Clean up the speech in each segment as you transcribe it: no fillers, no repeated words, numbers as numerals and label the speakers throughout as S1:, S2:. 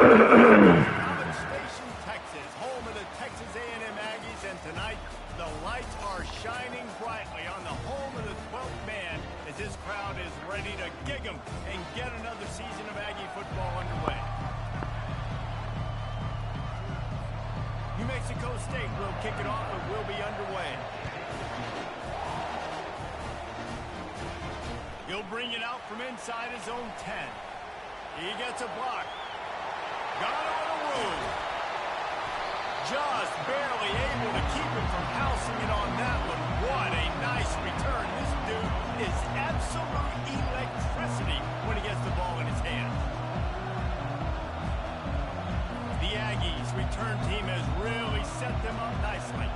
S1: College Station, Texas, home of the Texas A&M Aggies, and tonight the lights are shining brightly on the home of the 12th man as this crowd is ready to gig 'em and get another season of Aggie football underway. New Mexico State will kick it off and will be underway. He'll bring it out from inside his own 10. He gets a block. Got him on a room. Just barely able to keep him from housing it on that one. What a nice return. This dude is absolute electricity when he gets the ball in his hands. The Aggies return team has really set them up nicely.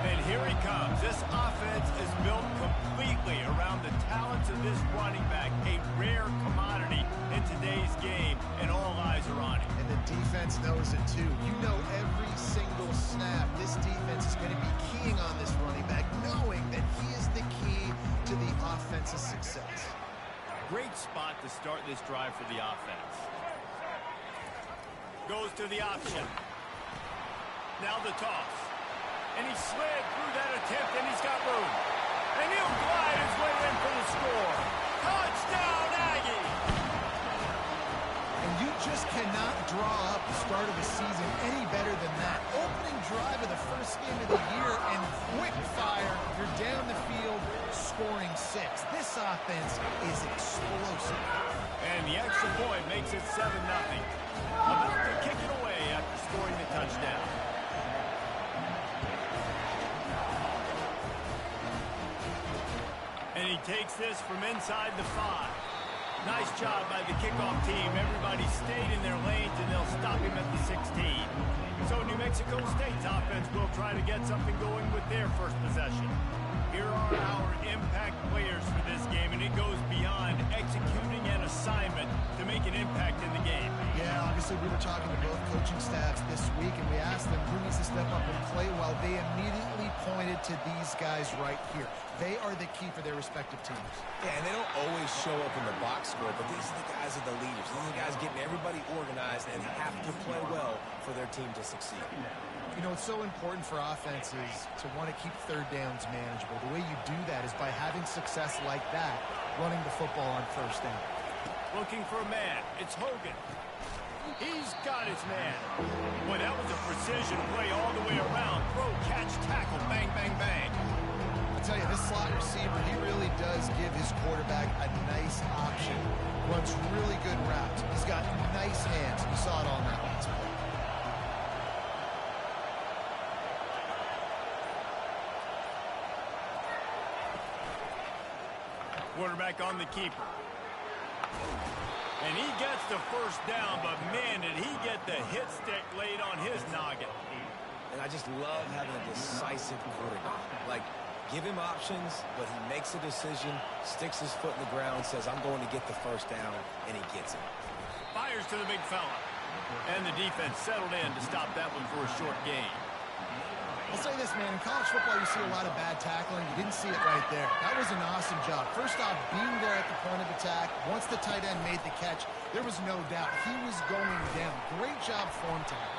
S1: And here he comes. This offense is built completely around the talents of this running back, a rare commodity in today's game, and all eyes are on him.
S2: And the defense knows it too. You know every single snap this defense is going to be keying on this running back, knowing that he is the key to the offense's success.
S1: Great spot to start this drive for the offense. Goes to the option. Now the toss. And he slid through that attempt, and he's got room. And he'll glide his way in for the score. Touchdown, Aggie!
S2: And you just cannot draw up the start of the season any better than that. Opening drive of the first game of the year, and quick fire. You're down the field, scoring 6. This offense is explosive.
S1: And the extra point makes it 7-0. About to kick it away after scoring the touchdown. And he takes this from inside the 5. Nice job by the kickoff team. Everybody stayed in their lanes, and they'll stop him at the 16. So New Mexico State's offense will try to get something going with their first possession. Here are our impact players for this game, and it goes beyond executing an assignment to make an impact in the game.
S2: Yeah, obviously we were talking to both coaching staffs this week, and we asked them who needs to step up and play well. They immediately pointed to these guys right here. They are the key for their respective teams.
S3: Yeah, and they don't always show up in the box score, but these are the guys that are the leaders. These are the guys getting everybody organized and have to play well for their team to succeed.
S2: You know, it's so important for offenses to want to keep third downs manageable. The way you do that is by having success like that, running the football on first down.
S1: Looking for a man. It's Hogan. He's got his man. Boy, that was a precision play all the way around. Throw, catch, tackle, bang, bang, bang.
S2: I tell you, this slot receiver, he really does give his quarterback a nice option. Runs really good routes. He's got nice hands. You saw it on that last play.
S1: Quarterback on the keeper. And he gets the first down, but man, did he get the hit stick laid on his noggin.
S3: And I just love having a decisive quarterback. Like, give him options, but he makes a decision, sticks his foot in the ground, says, I'm going to get the first down, and he gets it.
S1: Fires to the big fella. And the defense settled in to stop that one for a short gain.
S2: I'll say this, man. In college football, you see a lot of bad tackling. You didn't see it right there. That was an awesome job. First off, being there at the point of attack. Once the tight end made the catch, there was no doubt he was going down. Great job for him tonight.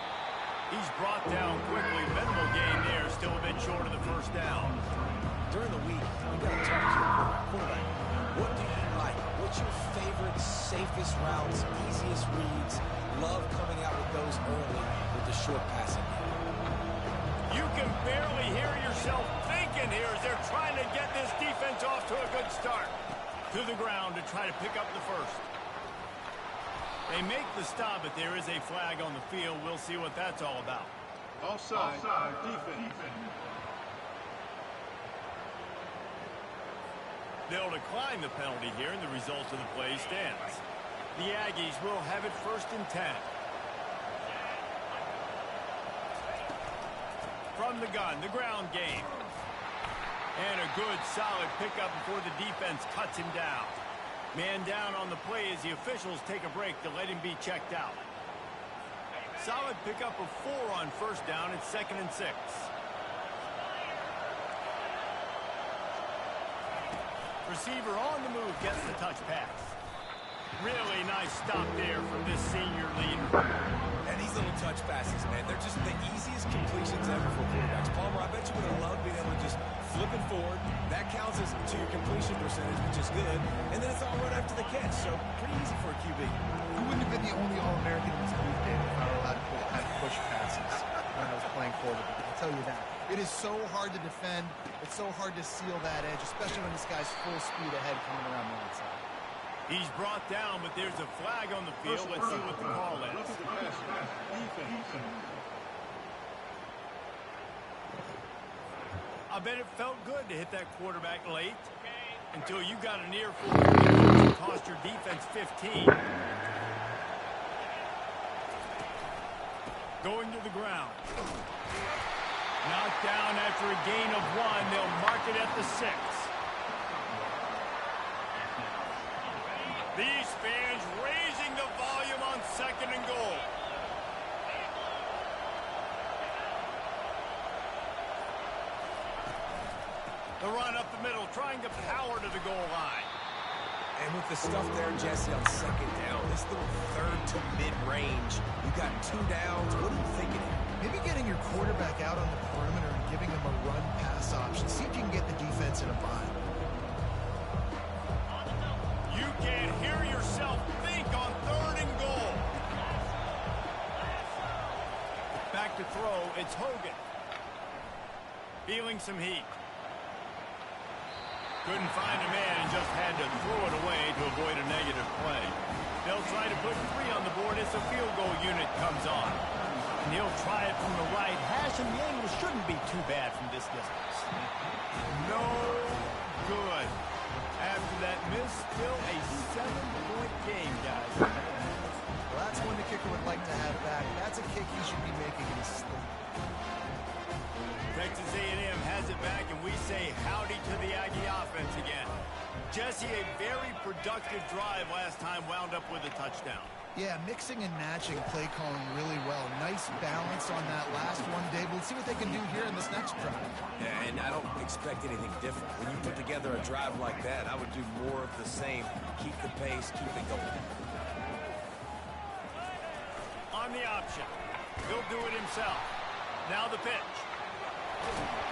S1: He's brought down quickly. Minimal gain there. Still a bit short of the first down.
S3: During the week, we got to talk to your quarterback. What do you like? What's your favorite, safest routes, easiest reads? Love coming out with those early with the short passing game.
S1: You can barely hear yourself thinking here as they're trying to get this defense off to a good start. To the ground to try to pick up the first. They make the stop, but there is a flag on the field. We'll see what that's all about.
S4: Offside, defense.
S1: They'll decline the penalty here, and the result of the play stands. The Aggies will have it 1st and 10. From the gun, the ground game. And a good, solid pickup before the defense cuts him down. Man down on the play as the officials take a break to let him be checked out. Solid pickup of 4 on first down. It's 2nd and 6. Receiver on the move gets the touch pass. Really nice stop there from this senior leader.
S3: And these little touch passes, man, they're just the easiest completions ever for quarterbacks. Palmer, I bet you would have loved being able to just flip it forward. That counts as to your completion percentage, which is good. And then it's all right after the catch, so pretty easy for a QB.
S2: He wouldn't have been the only All-American in this league, David, if I were allowed to kind of push passes when I was playing quarterback. I'll tell you that. It is so hard to defend. It's so hard to seal that edge, especially when this guy's full speed ahead coming around the outside.
S1: He's brought down, but there's a flag on the field. Let's see what the call is. I bet it felt good to hit that quarterback late until you got a near full and cost your defense 15. Going to the ground. Knocked down after a gain of 1. They'll mark it at the 6. These fans raising the volume on 2nd and goal. The run up the middle, trying to power to the goal line.
S3: And with the stuff there, Jesse, on 2nd down, this little 3rd to mid-range, you got 2 downs. What are you thinking here?
S2: Maybe getting your quarterback out on the perimeter and giving him a run-pass option. See if you can get the defense in a bind.
S1: You can't hear yourself think on 3rd and goal. Back to throw, it's Hogan. Feeling some heat. Couldn't find a man and just had to throw it away to avoid a negative play. They'll try to put 3 on the board as the field goal unit comes on. And he'll try it from the right hash, and the angle shouldn't be too bad from this distance. No good. After that miss, still a 7-point game, guys.
S2: Well, that's one the kicker would like to have back. That's a kick he should be making in his sleep.
S1: Texas A&M has it back, and we say howdy to the Aggie offense again. Jesse, a very productive drive last time, wound up with a touchdown.
S2: Yeah, mixing and matching play calling really well. Nice balance on that last one, Dave. We'll see what they can do here in this next drive.
S3: Yeah, and I don't expect anything different. When you put together a drive like that, I would do more of the same. Keep the pace, keep it going.
S1: On the option. He'll do it himself. Now the pitch.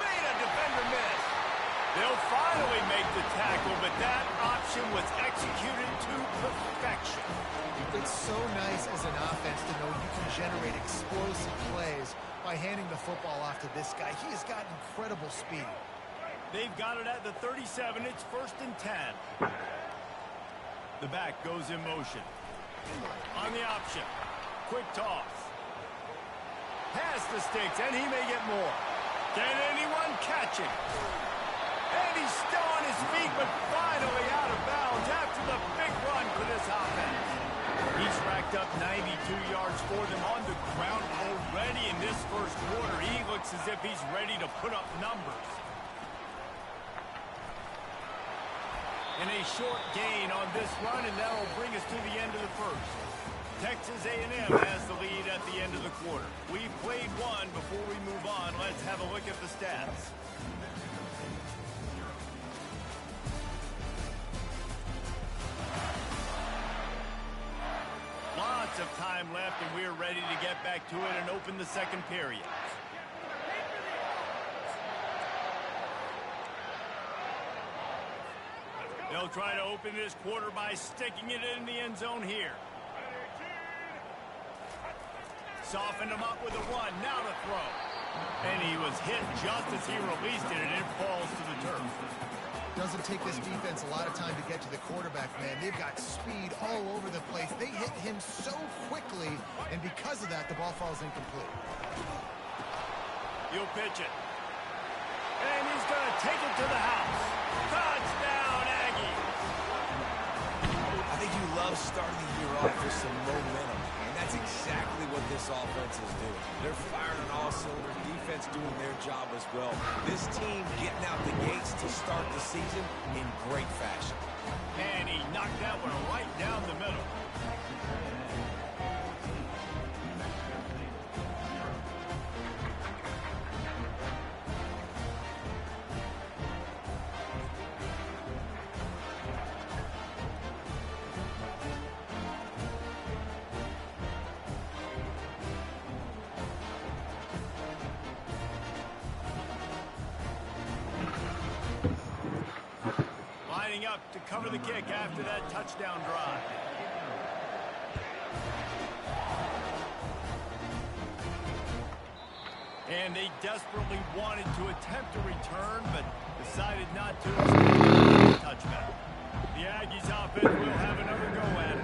S1: Made a defender miss. They'll finally make the tackle, but that option was executed to perfection.
S2: It's so nice as an offense to know you can generate explosive plays by handing the football off to this guy. He has got incredible speed.
S1: They've got it at the 37. It's 1st and 10. The back goes in motion. On the option. Quick toss. Past the sticks, and he may get more. Can anyone catch him? And he's still on his feet, but finally out of bounds after the big run for this offense. He's racked up 92 yards for them on the ground already in this first quarter. He looks as if he's ready to put up numbers. And a short gain on this run, and that'll bring us to the end of the first. Texas A&M has the lead at the end of the quarter. We've played one. Before we move on, let's have a look at the stats. Lots of time left, and we're ready to get back to it and open the second period. They'll try to open this quarter by sticking it in the end zone here. Softened him up with a run. Now to throw. And he was hit just as he released it, and it falls to the turf.
S2: Doesn't take this defense a lot of time to get to the quarterback, man. They've got speed all over the place. They hit him so quickly, and because of that, the ball falls incomplete.
S1: He'll pitch it. And he's going to take it to the house. Touchdown, Aggie.
S3: I think you love starting the year off with some momentum, and that's exactly what this offense is doing. They're firing on all cylinders, defense doing their job as well. This team getting out the gates to start the season in great fashion.
S1: And he knocked that one right down the middle. lining up to cover the kick after that touchdown drive. And they desperately wanted to attempt a return, but decided not to. Touchback. The Aggies offense will have another go at it.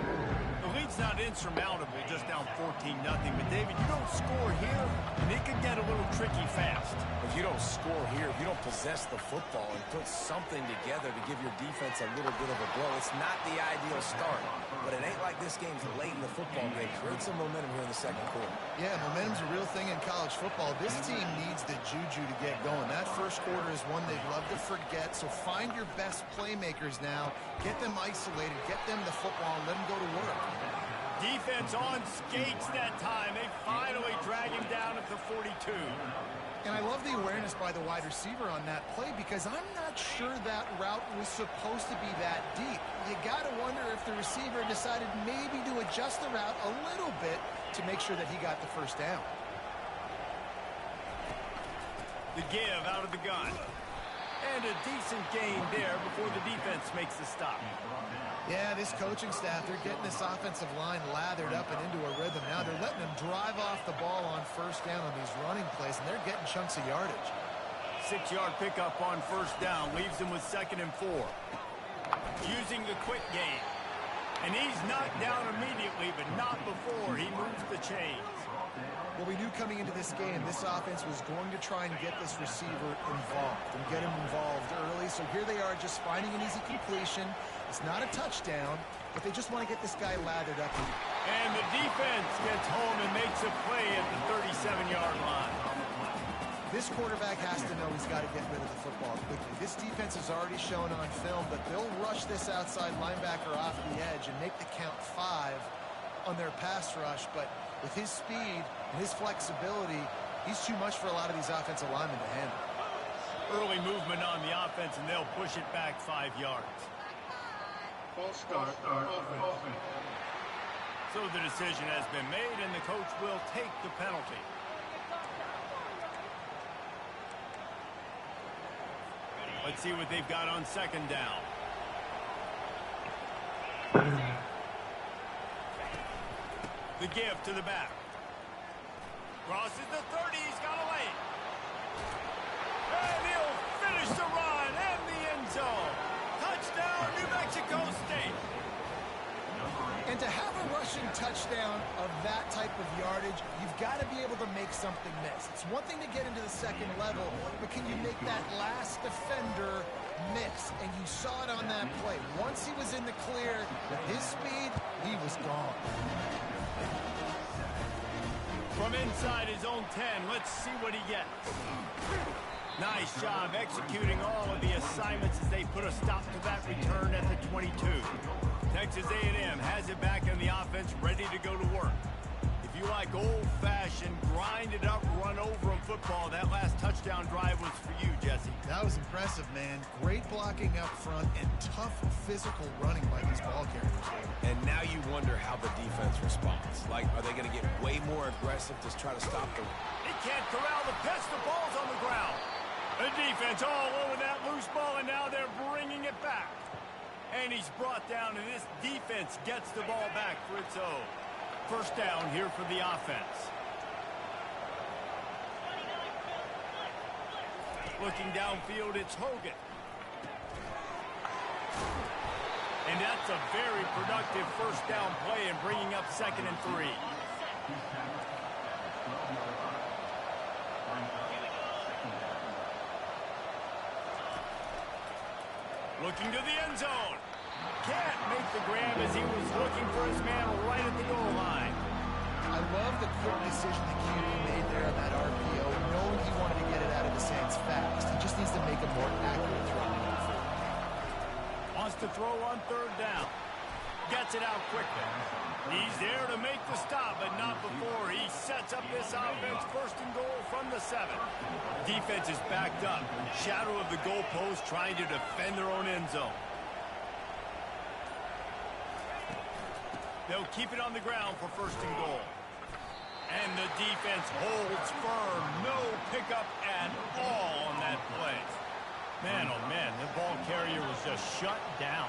S1: The lead's not insurmountable, just down 14-0. But, David, you don't score here, and it can get a little tricky fast.
S3: If you don't score here, if you don't possess the football and put something together to give your defense a little bit of a blow, it's not the ideal start. But it ain't like this game's late in the football game. Create some momentum here in the second quarter.
S2: Yeah, momentum's a real thing in college football. This team needs the juju to get going. That first quarter is one they'd love to forget, so find your best playmakers now. Get them isolated, get them the football, and let them go to work.
S1: Defense on skates that time. They finally drag him down at the 42.
S2: And I love the awareness by the wide receiver on that play because I'm not sure that route was supposed to be that deep. You got to wonder if the receiver decided maybe to adjust the route a little bit to make sure that he got the first down.
S1: The give out of the gun. And a decent gain there before the defense makes the stop.
S2: Yeah, this coaching staff, they're getting this offensive line lathered up and into a rhythm. Now they're letting them drive off the ball on first down on these running plays, and they're getting chunks of yardage.
S1: 6-yard pickup on first down leaves them with 2nd and 4. Using the quick game. And he's knocked down immediately, but not before he moves the chains.
S2: Well, we knew coming into this game, this offense was going to try and get this receiver involved and get him involved early. So here they are just finding an easy completion. It's not a touchdown, but they just want to get this guy lathered up.
S1: And the defense gets home and makes a play at the 37-yard line.
S2: This quarterback has to know he's got to get rid of the football quickly. This defense has already shown on film that they'll rush this outside linebacker off the edge and make the count 5 on their pass rush, but with his speed and his flexibility, he's too much for a lot of these offensive linemen to handle.
S1: Early movement on the offense, and they'll push it back 5 yards.
S4: False start, offense.
S1: So the decision has been made, and the coach will take the penalty. Let's see what they've got on 2nd down. The give to the back. Crosses the 30. He's got a lane. And he'll finish the run and the end zone. Touchdown, New Mexico State.
S2: And to have a rushing touchdown of that type of yardage, you've got to be able to make something miss. It's one thing to get into the second level, but can you make that last defender miss? And you saw it on that play. Once he was in the clear, with his speed, he was gone.
S1: From inside his own 10, let's see what he gets. Nice job executing all of the assignments as they put a stop to that return at the 22. Texas A&M has it back in the offense, ready to go to work. If you like old-fashioned, grind-it-up, run-over-'em football, that last touchdown drive was for you, Jesse.
S2: That was impressive, man. Great blocking up front and tough physical running by these ball carriers.
S3: And now you wonder how the defense responds. Like, are they going to get way more aggressive to try to stop the...
S1: He can't corral the pitch. The ball's on the ground. The defense all over that loose ball, and now they're bringing it back. And he's brought down, and this defense gets the ball back for its own. First down here for the offense. Looking downfield, it's Hogan. And that's a very productive first down play and bringing up 2nd and 3. Looking to the end zone. Can't make the grab as he was looking for his man right at the goal line.
S2: I love the quick decision the QB made there on that RPO, knowing he wanted to get it out of his hands fast. He just needs to make a more accurate throw.
S1: Wants to throw on 3rd down. Gets it out quickly. He's there to make the stop, but not before he sets up this offense 1st and goal from the 7. Defense is backed up. Shadow of the goalpost trying to defend their own end zone. They'll keep it on the ground for 1st and goal. And the defense holds firm. No pickup at all on that play. Man, oh man, the ball carrier was just shut down.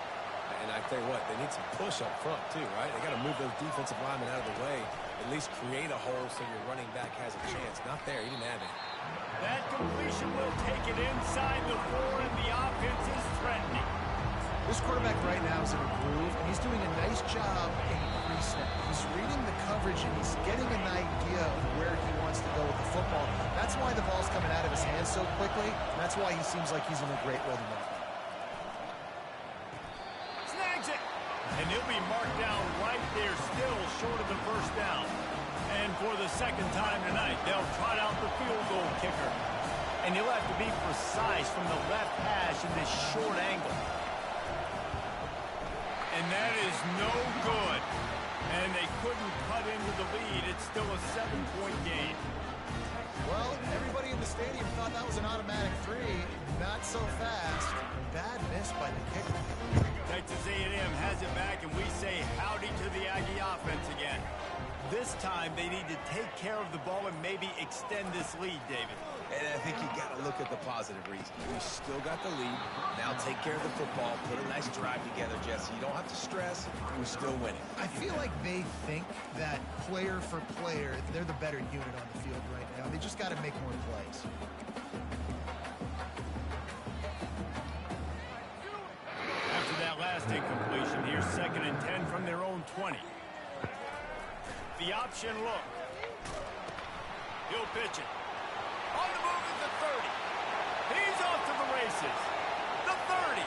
S3: And I tell you what, they need some push up front too, right? They got to move those defensive linemen out of the way, at least create a hole so your running back has a chance. Not there. He didn't have it.
S1: That completion will take it inside the 4, and the offense is threatening.
S2: This quarterback right now is in a groove, and he's doing a nice job in pre-snap. He's reading the coverage, and he's getting an idea of where he wants to go with the football. That's why the ball's coming out of his hands so quickly, and that's why he seems like he's in a great rhythm right now.
S1: And he'll be marked down right there, still short of the first down. And for the second time tonight, they'll trot out the field goal kicker. And he'll have to be precise from the left hash in this short angle. And that is no good. And they couldn't cut into the lead. It's still a 7-point game.
S2: Well, everybody in the stadium thought that was an automatic 3. Not so fast. Bad miss by the kicker.
S1: Texas A&M has it back, and we say howdy to the Aggie offense again. This time, they need to take care of the ball and maybe extend this lead, David.
S3: And I think you got to look at the positive reason. We still got the lead. Now take care of the football. Put a nice drive together, Jesse. You don't have to stress. We're still winning.
S2: I feel like they think that player for player, they're the better unit on the field right now. They just got to make more plays.
S1: After that last incompletion, here's 2nd and 10 from their own 20. The option look. He'll pitch it. On the move at the 30. He's off to the races. The 30.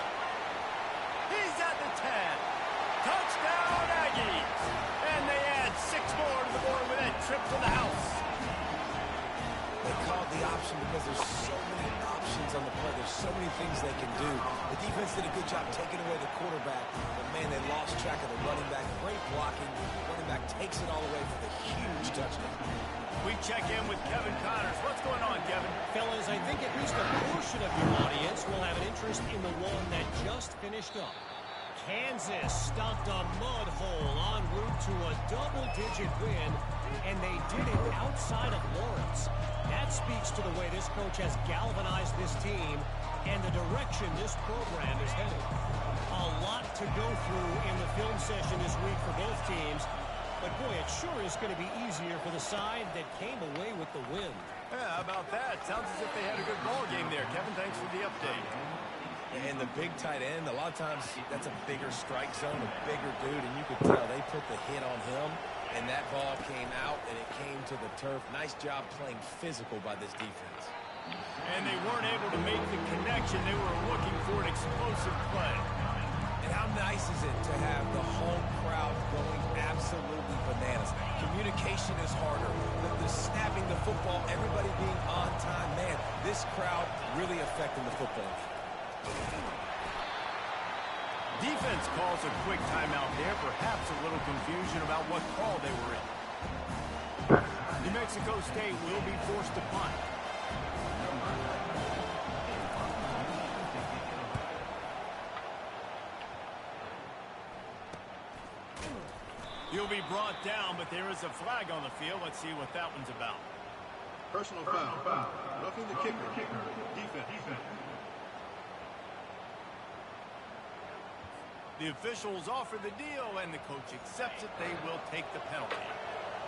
S1: He's at the 10. Touchdown, Aggies. And they add 6 more to the board with that trip to the house.
S3: They called the option because there's so many options on the play. There's so many things they can do. The defense did a good job taking away the quarterback. But, man, they lost track of the running back. Great blocking. The running back takes it all the way for the huge touchdown.
S1: We check in with Kevin Connors. What's going on, Kevin?
S5: Fellas, I think at least a portion of your audience will have an interest in the one that just finished up. Kansas stopped a mud hole en route to a double-digit win, and they did it outside of Lawrence. That speaks to the way this coach has galvanized this team and the direction this program is headed. A lot to go through in the film session this week for both teams, but boy, it sure is going to be easier for the side that came away with the win.
S1: Yeah, how about that? Sounds as if they had a good ball game there. Kevin, thanks for the update.
S3: And the big tight end, a lot of times that's a bigger strike zone, a bigger dude, and you could tell they put the hit on him, and that ball came out, and it came to the turf. Nice job playing physical by this defense.
S1: And they weren't able to make the connection. They were looking for an explosive play.
S3: And how nice is it to have the home crowd going absolutely bananas? Communication is harder. The snapping the football, everybody being on time. Man, this crowd really affecting the football game.
S1: Defense calls a quick timeout there. Perhaps a little confusion about what call they were in. New Mexico State will be forced to punt. He'll be brought down, but there is a flag on the field. Let's see what that one's about.
S4: Personal foul. Roughing the kicker. Defense.
S1: The officials offer the deal, and the coach accepts it. They will take the penalty.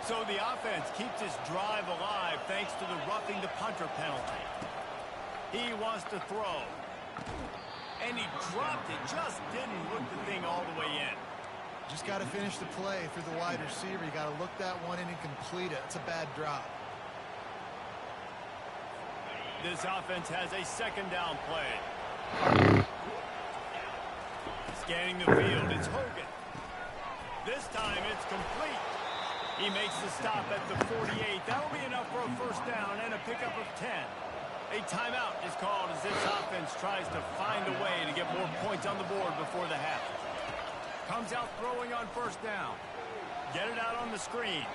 S1: So the offense keeps its drive alive thanks to the roughing the punter penalty. He wants to throw. And he dropped it. Just didn't look the thing all the way in.
S2: Just got to finish the play through the wide receiver. You got to look that one in and complete it. It's a bad drop.
S1: This offense has a 2nd down play. Scanning the field, it's Hogan. This time it's complete. He makes the stop at the 48. That'll be enough for a 1st down and a pickup of 10. A timeout is called as this offense tries to find a way to get more points on the board before the half. Comes out throwing on 1st down. Get it out on the screen.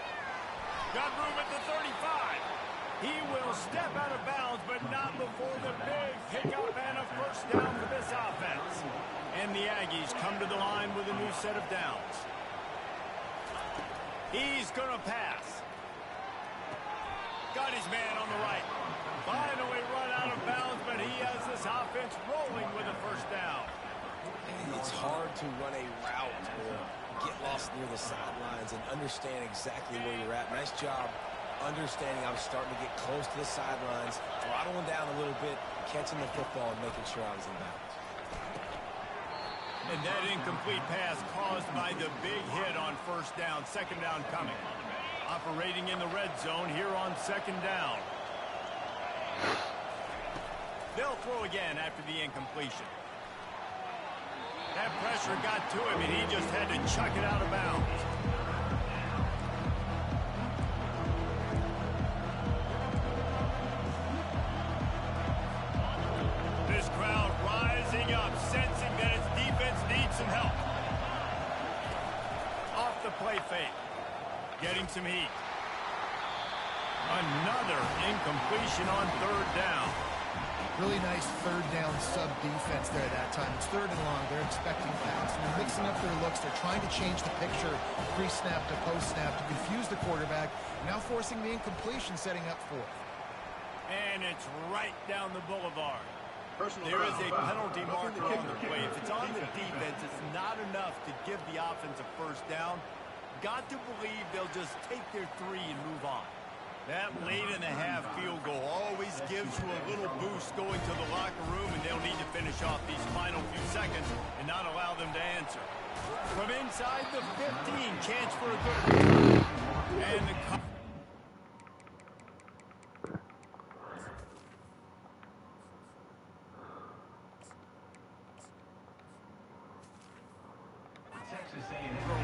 S1: Got room at the 35. He will step out of bounds, but not before the big pickup and a 1st down for this offense. And the Aggies come to the line with a new set of downs. He's going to pass. Got his man on the right. Finally run out of bounds, but he has this offense rolling with a 1st down.
S3: It's hard to run a route or get lost near the sidelines and understand exactly where you're at. Nice job understanding I was starting to get close to the sidelines, throttling down a little bit, catching the football and making sure I was in bounds.
S1: And that incomplete pass caused by the big hit on first down. Second down coming. Operating in the red zone here on second down. They'll throw again after the incompletion. That pressure got to him, and he just had to chuck it out of bounds. This crowd rising up, sensing that its defense needs some help. Off the play fake. Getting some heat. Another incompletion on third down.
S2: Really nice third down sub defense there that time. It's third and long. They're expecting pass. And they're mixing up their looks. They're trying to change the picture pre-snap to post-snap to confuse the quarterback. Now forcing the incompletion, setting up fourth.
S1: And it's right down the boulevard.
S4: Personal
S1: There is a
S4: foul.
S1: penalty
S4: Roughing
S1: marker on
S4: kicker.
S1: the play. If it's on the defense, it's not enough to give the offense a first down. Got to believe they'll just take their three and move on. That late-in-the-half field goal always gives you a little boost going to the locker room, and they'll need to finish off these final few seconds and not allow them to answer. From inside the 15, chance for a good return. And the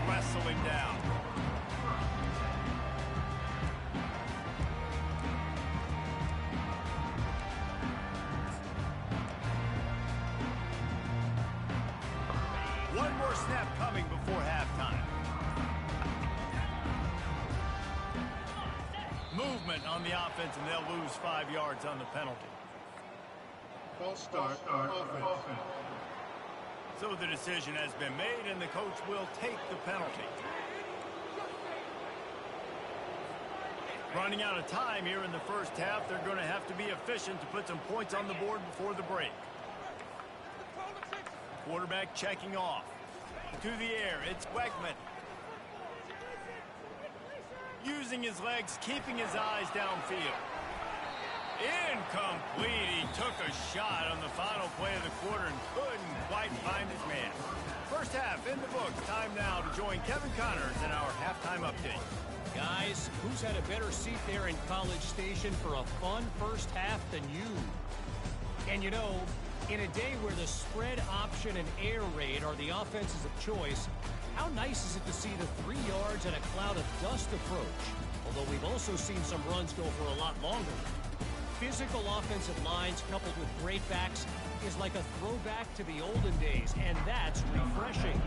S1: wrestling down. One more snap coming before halftime. Movement on the offense, and they'll lose 5 yards on the penalty.
S4: False start. Offense.
S1: So the decision has been made, and the coach will take the penalty. Running out of time here in the first half, they're going to have to be efficient to put some points on the board before the break. Quarterback checking off. To the air, it's Wegman. Using his legs, keeping his eyes downfield. Incomplete. He took a shot on the final play of the quarter and couldn't quite find his man. First half in the books. Time now to join Kevin Connors in our halftime update.
S5: Guys, who's had a better seat there in College Station for a fun first half than you? And you know, in a day where the spread option and air raid are the offenses of choice, how nice is it to see the 3 yards and a cloud of dust approach? Although we've also seen some runs go for a lot longer. Physical offensive lines coupled with great backs is like a throwback to the olden days, and that's refreshing.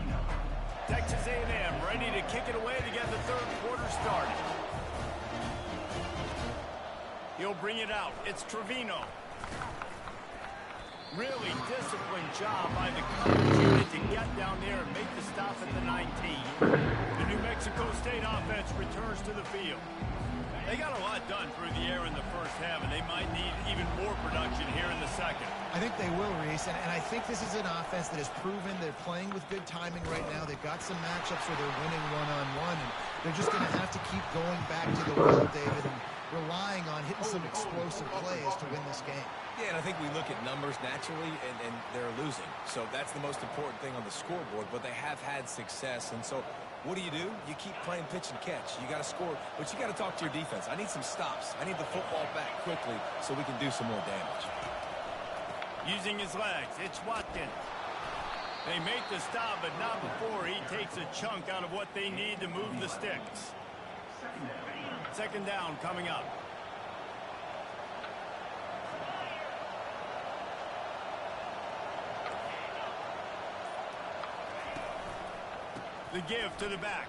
S1: Texas A&M ready to kick it away to get the third quarter started. He'll bring it out. It's Trevino. Really disciplined job by the coverage unit to get down there and make the stop at the 19. The New Mexico State offense returns to the field. They got a lot done through the air in the first half, and they might need even more production here in the second.
S2: I think they will, Reese, and I think this is an offense that has proven they're playing with good timing right now. They've got some matchups where they're winning one-on-one, and they're just going to have to keep going back to the well, David, and relying on hitting some explosive plays to win this game.
S3: Yeah, and I think we look at numbers naturally, and they're losing. So that's the most important thing on the scoreboard, but they have had success. And so what do? You keep playing pitch and catch. You got to score, but you got to talk to your defense. I need some stops. I need the football back quickly so we can do some more damage.
S1: Using his legs, it's Watkins. They make the stop, but not before he takes a chunk out of what they need to move the sticks. Second down coming up. The give to the back.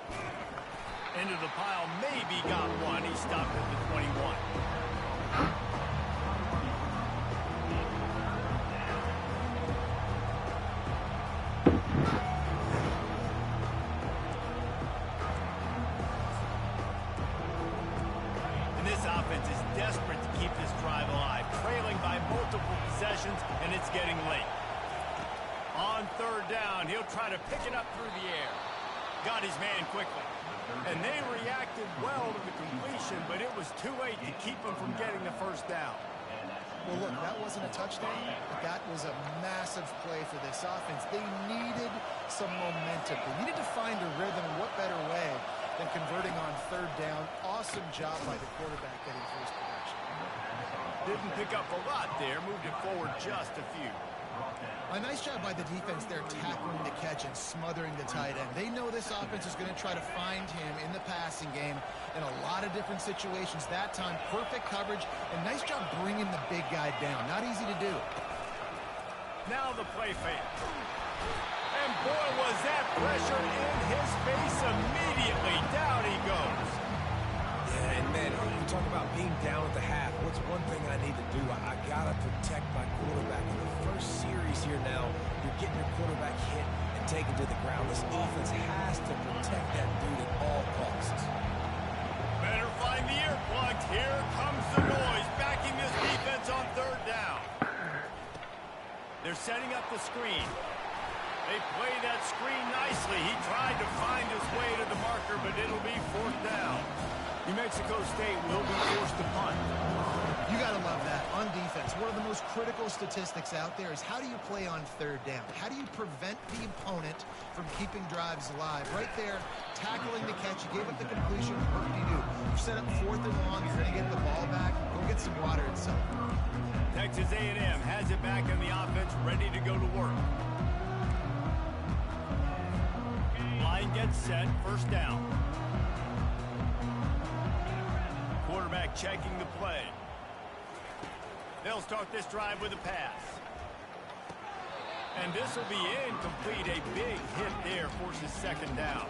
S1: Into the pile, maybe got one. He stopped at the 21. And this offense is desperate to keep this drive alive, trailing by multiple possessions, and it's getting late. On third down, he'll try to pick it up through the air. Got his man quickly. And they reacted well to the completion, but it was too late to keep him from getting the first down.
S2: Well, look, that wasn't a touchdown, but that was a massive play for this offense. They needed some momentum. They needed to find a rhythm, and what better way than converting on third down. Awesome job by the quarterback getting first production.
S1: Didn't pick up a lot there, moved it forward just a few.
S2: A nice job by the defense there tackling the catch and smothering the tight end. They know this offense is going to try to find him in the passing game in a lot of different situations. That time, perfect coverage, and nice job bringing the big guy down. Not easy to do.
S1: Now the play fake. And boy, was that pressure in his face immediately. Down he goes.
S3: Yeah, and man, you talk about being down at the half. What's one thing I need to do? I got to protect my quarterback. In the first series here now, you're getting your quarterback hit and taken to the ground. This offense has to protect that dude at all costs.
S1: Better find the earplugs. Here comes the noise, backing this defense on third down. They're setting up the screen. They play that screen nicely. He tried to find his way to the marker, but it'll be fourth down. New Mexico State will be forced to punt.
S2: You got to love that. On defense, one of the most critical statistics out there is how do you play on third down? How do you prevent the opponent from keeping drives alive? Right there, tackling the catch. You gave up the completion. What do? You set up fourth and long. You're going to get the ball back. Go get some water and something.
S1: Texas A&M has it back on the offense, ready to go to work. Line gets set, first down. Quarterback checking the play. They'll start this drive with a pass. And this will be incomplete. A big hit there forces second down.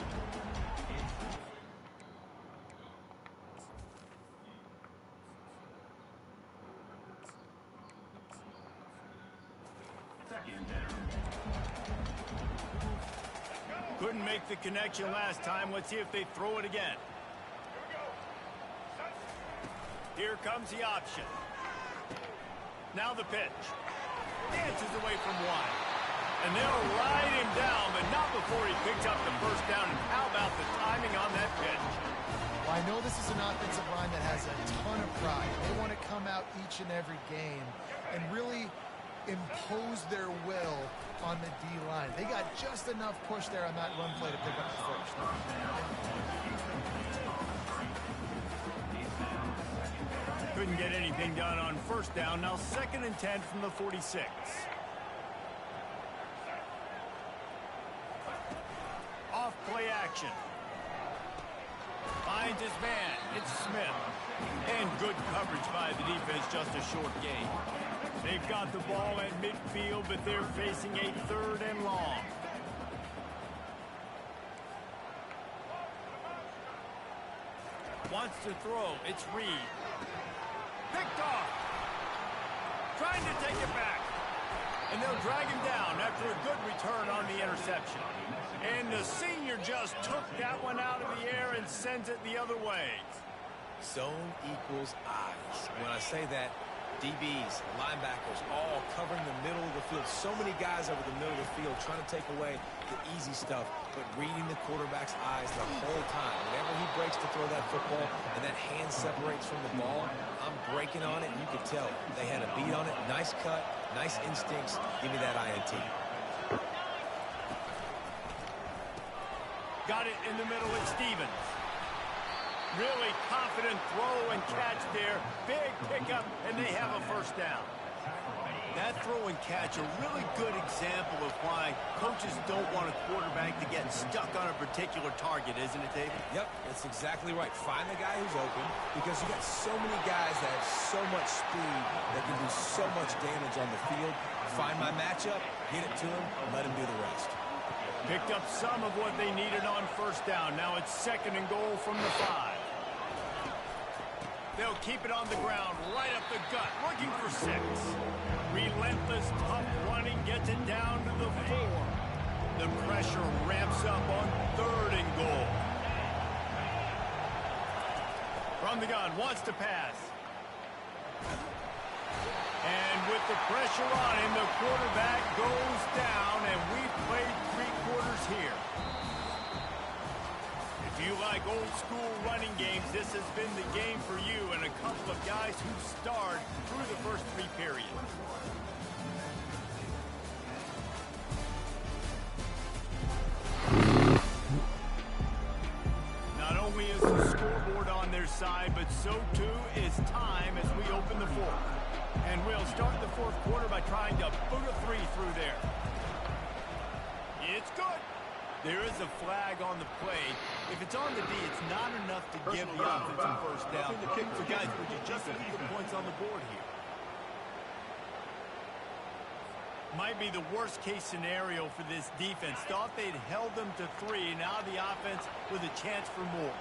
S1: Couldn't make the connection last time. Let's see if they throw it again. Here comes the option. Now the pitch. Dances away from one. And they'll ride him down, but not before he picks up the first down. And how about the timing on that pitch?
S2: Well, I know this is an offensive line that has a ton of pride. They want to come out each and every game and really impose their will on the D-line. They got just enough push there on that run play to pick up the first.
S1: Couldn't get anything done on first down. Now 2nd and 10 from the 46. Off play action. Finds his man. It's Smith. And good coverage by the defense, just a short gain. They've got the ball at midfield, but they're facing a 3rd and long. Wants to throw. It's Reed. Picked off. Trying to take it back. And they'll drag him down after a good return on the interception. And the senior just took that one out of the air and sends it the other way.
S3: Zone equals eyes. When I say that, DBs, linebackers, all covering the middle of the field. So many guys over the middle of the field trying to take away the easy stuff, but reading the quarterback's eyes the whole time. Whenever he breaks to throw that football and that hand separates from the ball, I'm breaking on it, and you can tell they had a beat on it. Nice cut, nice instincts. Give me that INT.
S1: Got it in the middle with Stevens. Really confident throw and catch there. Big pickup, and they have a first down. That throw and catch, a really good example of why coaches don't want a quarterback to get stuck on a particular target, isn't it, David?
S3: Yep, that's exactly right. Find the guy who's open, because you got so many guys that have so much speed that can do so much damage on the field. Find my matchup, get it to him, and let him do the rest.
S1: Picked up some of what they needed on first down. Now it's 2nd and goal from the 5. They'll keep it on the ground, right up the gut, looking for 6. Relentless, tough running, gets it down to the 4. The pressure ramps up on 3rd and goal. From the gun, wants to pass. And with the pressure on him, the quarterback goes down, and we've played 3 quarters here. If you like old-school running games, this has been the game for you and a couple of guys who starred through the first 3 periods. Not only is the scoreboard on their side, but so too is time as we open the 4th. And we'll start the 4th quarter by trying to boot a 3 through there. It's good. There is a flag on the play. If it's on the D, it's not enough to give the offense a first down. So guys, would you just leave the points on the board here? Might be the worst case scenario for this defense. Thought they'd held them to 3. Now the offense with a chance for more.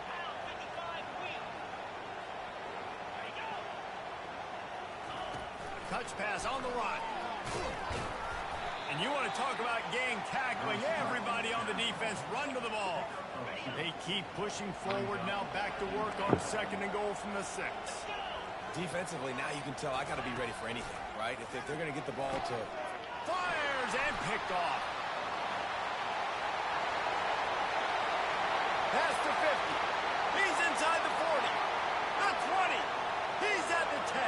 S1: Touch pass on the run. And you want to talk about gang tackling. Everybody on the defense run to the ball. They keep pushing forward. Now back to work on 2nd and goal from the 6.
S3: Defensively, now you can tell I got to be ready for anything, right? If they're going to get the ball to...
S1: Fires and picked off. Pass to 50. He's inside the 40. The 20. He's at the 10.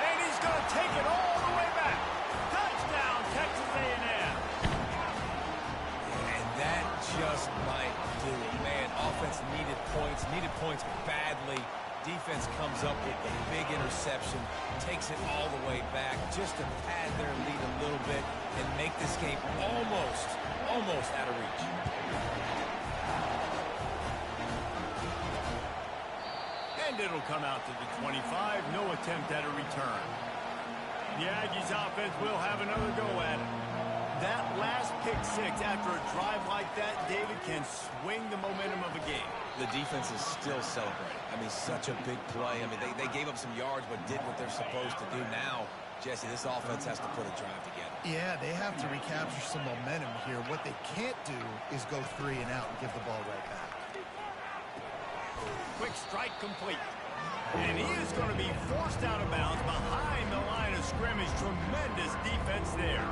S1: And he's going to take it all the way back. Touchdown, Texas A&M.
S3: And that just might do it, man. Offense needed points badly. Defense comes up with a big interception, takes it all the way back just to pad their lead a little bit and make this game almost out of reach.
S1: And it'll come out to the 25. No attempt at a return. The Aggies offense will have another go at it. That last pick 6 after a drive like that, David, can swing the momentum of a game.
S3: The defense is still celebrating. I mean, such a big play. I mean, they gave up some yards but did what they're supposed to do. Now, Jesse, this offense has to put a drive together.
S2: Yeah, they have to recapture some momentum here. What they can't do is go 3 and out and give the ball right back.
S1: Quick strike complete. And he is going to be forced out of bounds behind the line of scrimmage. Tremendous defense there.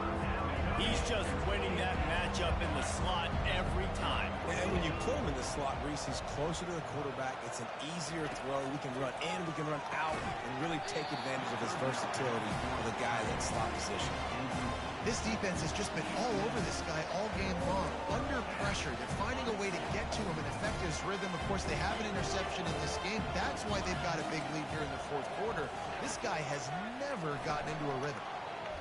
S1: He's just winning that matchup in the slot every time.
S3: And when you put him in the slot, Reese, he's closer to the quarterback. It's an easier throw. We can run in, we can run out, and really take advantage of his versatility of the guy in that slot position.
S2: This defense has just been all over this guy all game long. Under pressure, they're finding a way to get to him and affect his rhythm. Of course, they have an interception in this game. That's why they've got a big lead here in the 4th quarter. This guy has never gotten into a rhythm.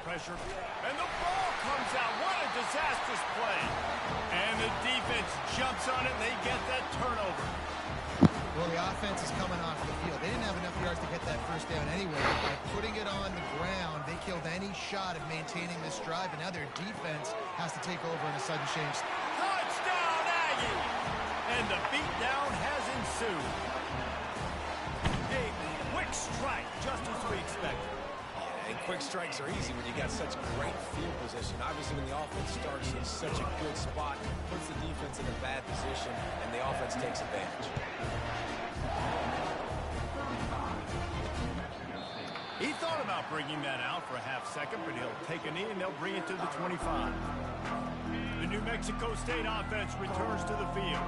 S1: Pressure, and the ball comes out. What a disastrous play. And the defense jumps on it, and they get that turnover.
S2: Well, the offense is coming off the field. They didn't have enough yards to get that first down anyway. By putting it on the ground, they killed any shot of maintaining this drive, and now their defense has to take over in a sudden change.
S1: Touchdown, Aggie! And the beatdown has ensued. A quick strike, just as we expected.
S3: And quick strikes are easy when you got such great field position. Obviously, when the offense starts in such a good spot, puts the defense in a bad position, and the offense takes advantage.
S1: He thought about bringing that out for a half second, but he'll take a knee and they'll bring it to the 25. The New Mexico State offense returns to the field.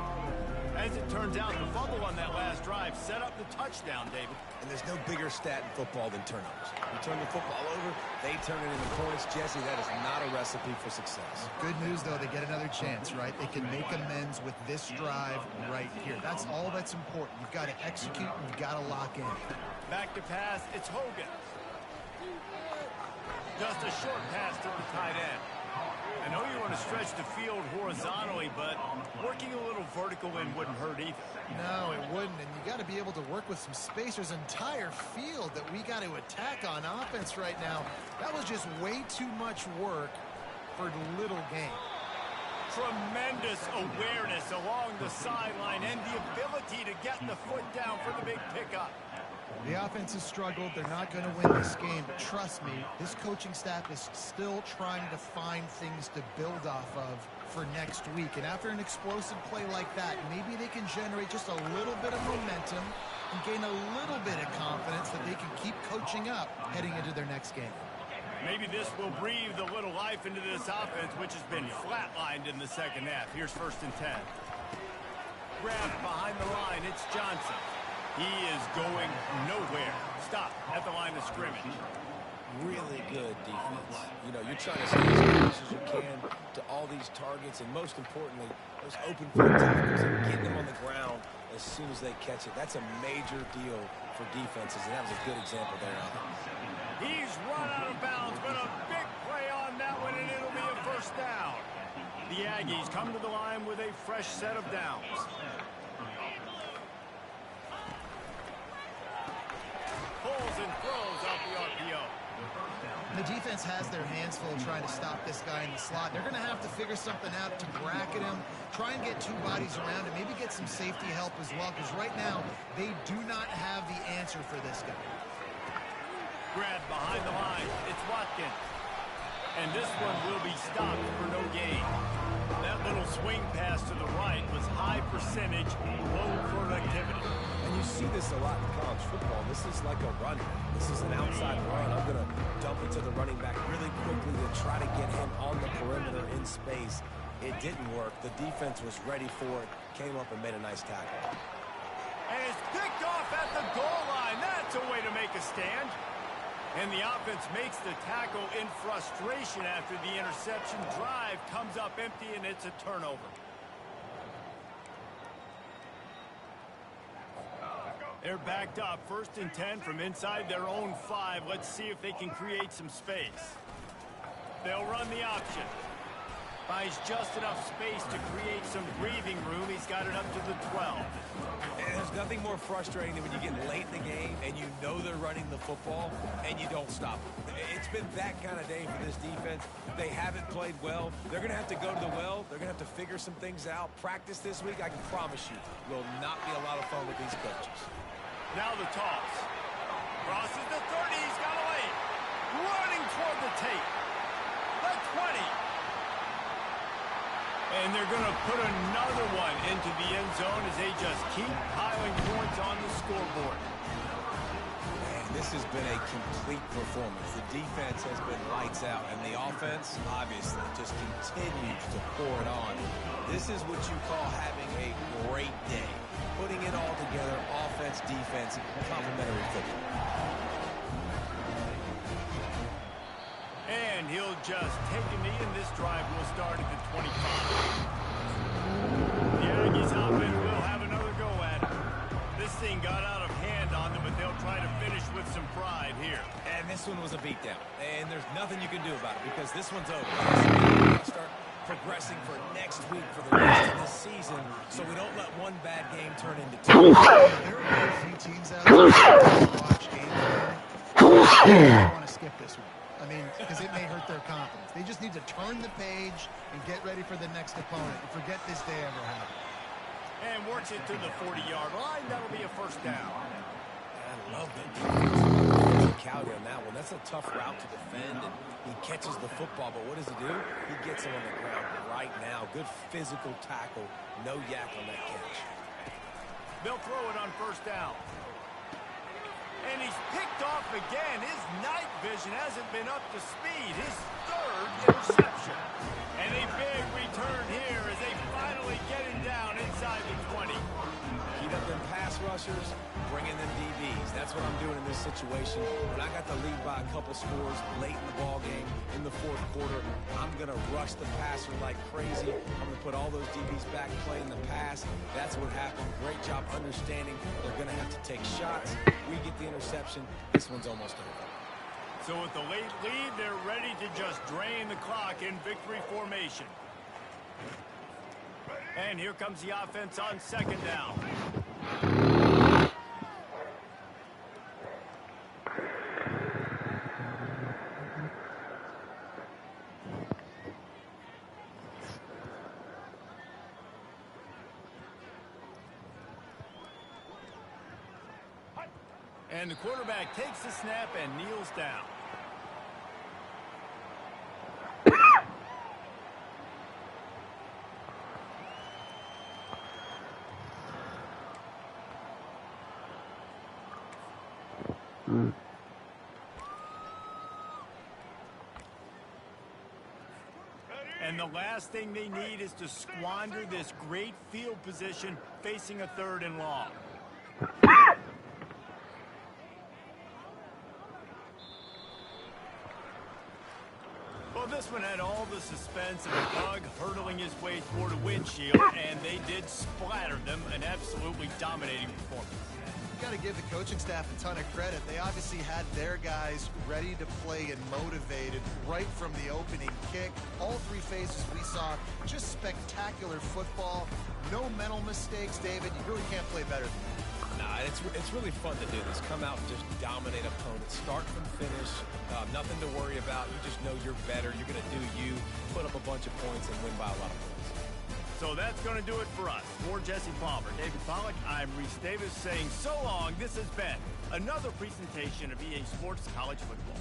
S1: As it turns out, the fumble on that last drive set up the touchdown, David.
S3: And there's no bigger stat in football than turnovers. You turn the football over, they turn it into points. Jesse, that is not a recipe for success.
S2: Good news, though, they get another chance, right? They can make amends with this drive right here. That's all that's important. You've got to execute and you've got to lock in.
S1: Back to pass, it's Hogan. Just a short pass to the tight end. I know you want to stretch the field horizontally, but working a little vertical in wouldn't hurt either.
S2: No, it wouldn't, and you got to be able to work with some space. There's an entire field that we got to attack on offense right now. That was just way too much work for little gain.
S1: Tremendous awareness along the sideline and the ability to get the foot down for the big pickup.
S2: The offense has struggled. They're not going to win this game, but trust me, this coaching staff is still trying to find things to build off of for next week. And after an explosive play like that, maybe they can generate just a little bit of momentum and gain a little bit of confidence that they can keep coaching up heading into their next game.
S1: Maybe this will breathe a little life into this offense, which has been flatlined in the second half. Here's 1st and 10. Grab behind the line. It's Johnson. He is going nowhere. Stop at the line of scrimmage.
S3: Really good defense. You know, you're trying to stay as close as you can to all these targets, and most importantly, those open field tackles and getting them on the ground as soon as they catch it. That's a major deal for defenses, and that was a good example there.
S1: He's run out of bounds, but a big play on that one, and it'll be a 1st down. The Aggies come to the line with a fresh set of downs. Pulls and throws off the RPO.
S2: The defense has their hands full trying to stop this guy in the slot. They're going to have to figure something out to bracket him, try and get 2 bodies around him, maybe get some safety help as well, because right now they do not have the answer for this guy.
S1: Grab behind the line. It's Watkins. And this one will be stopped for no gain. That little swing pass to the right was high percentage, low productivity.
S3: And you see this a lot in college football. This is like a run. This is an outside run. I'm going to dump it to the running back really quickly to try to get him on the perimeter in space. It didn't work. The defense was ready for it, came up and made a nice tackle.
S1: And it's picked off at the goal line. That's a way to make a stand. And the offense makes the tackle in frustration after the interception. Drive comes up empty, and it's a turnover. They're backed up. 1st and 10 from inside their own 5. Let's see if they can create some space. They'll run the option. Finds just enough space to create some breathing room. He's got it up to the 12.
S3: And there's nothing more frustrating than when you get late in the game and you know they're running the football and you don't stop them. It's been that kind of day for this defense. They haven't played well. They're going to have to go to the well. They're going to have to figure some things out. Practice this week, I can promise you, will not be a lot of fun with these coaches.
S1: Now the toss. Crosses the 30. He's got a lane. Running toward the tape. The 20. And they're going to put another one into the end zone as they just keep piling points on the scoreboard.
S3: Man, this has been a complete performance. The defense has been lights out, and the offense, obviously, just continues to pour it on. This is what you call having a great day. Putting it all together, offense, defense, complementary football.
S1: And he'll just take a knee, and this drive will start at the 25. The Aggies offense will have another go at it. This thing got out of hand on them, but they'll try to finish with some pride here.
S3: And this one was a beatdown. And there's nothing you can do about it because this one's over. We're going to start progressing for next week for the rest of the season so we don't let one bad game turn into 2.
S2: There are a few teams out there that watch games. I don't want to skip this one. I mean, because it may hurt their confidence. They just need to turn the page and get ready for the next opponent and forget this day ever happened.
S1: And works it to the 40-yard line. That'll be a 1st down.
S3: I love the physicality on that one. That's a tough route to defend, and he catches the football, but what does he do? He gets him on the ground right now. Good physical tackle. No yak on that catch.
S1: They'll throw it on 1st down. And he's picked off again. His night vision hasn't been up to speed. His 3rd interception. And a big return here as they finally get him down inside the 20.
S3: Keep up them pass rushers, bring in them DBs. That's what I'm doing in this situation. When I got the lead by a couple scores late in the ball game in the 4th quarter, I'm going to rush the passer like crazy. I'm going to put all those DBs back playing the pass. That's what happened. Great job understanding they're going to have to take shots. We get the interception. This one's almost over.
S1: So with the late lead, they're ready to just drain the clock in victory formation. And here comes the offense on 2nd down. And the quarterback takes the snap and kneels down. And the last thing they need is to squander this great field position facing a 3rd and long. Well, this one had all the suspense of a bug hurtling his way toward a windshield, and they did splatter them, an absolutely dominating performance.
S2: You got to give the coaching staff a ton of credit. They obviously had their guys ready to play and motivated right from the opening kick. All 3 phases we saw, just spectacular football. No mental mistakes, David. You really can't play better than that.
S3: Nah, it's really fun to do this. Come out and just dominate opponents. Start from finish. Nothing to worry about. You just know you're better. You're going to do you, put up a bunch of points, and win by a lot of points.
S1: So that's going to do it for us. For Jesse Palmer, David Pollack, I'm Reese Davis saying so long. This has been another presentation of EA Sports College Football.